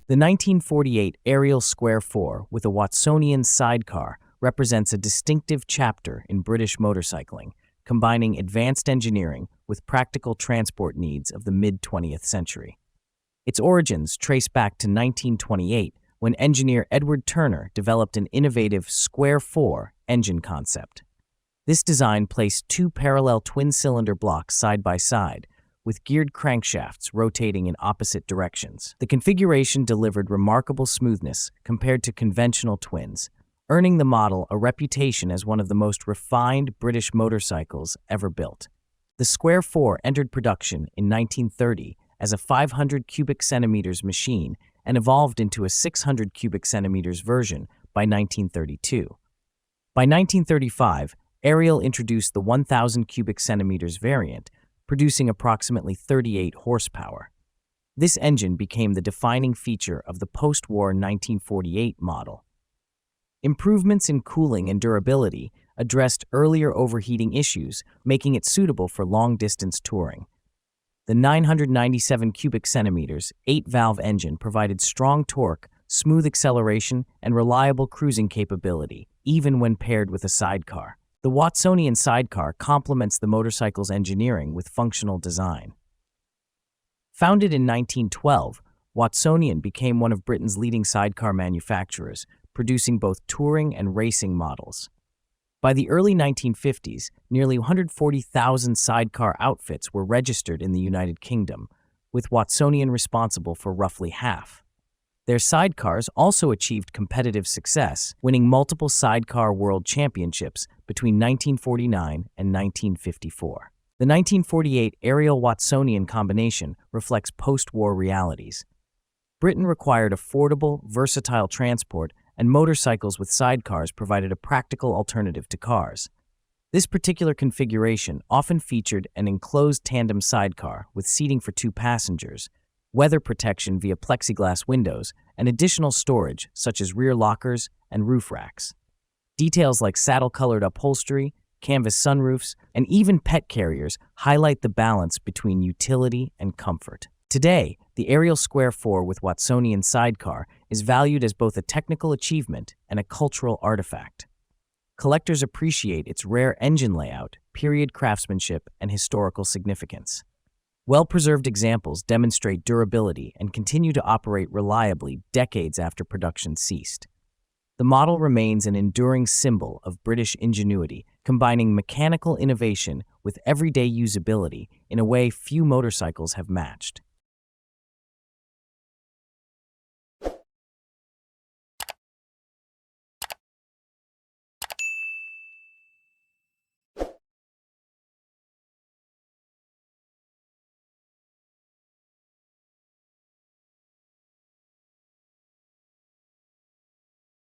The 1948 Ariel Square Four with a Watsonian Sidecar represents a distinctive chapter in British motorcycling, combining advanced engineering with practical transport needs of the mid-20th century. Its origins trace back to 1928, when engineer Edward Turner developed an innovative Square Four engine concept. This design placed two parallel twin-cylinder blocks side by side, with geared crankshafts rotating in opposite directions. The configuration delivered remarkable smoothness compared to conventional twins, earning the model a reputation as one of the most refined British motorcycles ever built. The Square Four entered production in 1930 as a 500 cubic centimeters machine and evolved into a 600 cubic centimeters version by 1932. By 1935, Ariel introduced the 1,000 cubic centimeters variant, producing approximately 38 horsepower. This engine became the defining feature of the post-war 1948 model. Improvements in cooling and durability addressed earlier overheating issues, making it suitable for long-distance touring. The 997 cubic centimeters 8-valve engine provided strong torque, smooth acceleration, and reliable cruising capability, even when paired with a sidecar. The Watsonian Sidecar complements the motorcycle's engineering with functional design. Founded in 1912, Watsonian became one of Britain's leading sidecar manufacturers, producing both touring and racing models. By the early 1950s, nearly 140,000 sidecar outfits were registered in the United Kingdom, with Watsonian responsible for roughly half. Their sidecars also achieved competitive success, winning multiple sidecar world championships between 1949 and 1954. The 1948 Ariel-Watsonian combination reflects post-war realities. Britain required affordable, versatile transport, and motorcycles with sidecars provided a practical alternative to cars. This particular configuration often featured an enclosed tandem sidecar with seating for two passengers, weather protection via plexiglass windows, and additional storage such as rear lockers and roof racks. Details like saddle-colored upholstery, canvas sunroofs, and even pet carriers highlight the balance between utility and comfort. Today, the Ariel Square Four with Watsonian Sidecar is valued as both a technical achievement and a cultural artifact. Collectors appreciate its rare engine layout, period craftsmanship, and historical significance. Well-preserved examples demonstrate durability and continue to operate reliably decades after production ceased. The model remains an enduring symbol of British ingenuity, combining mechanical innovation with everyday usability in a way few motorcycles have matched.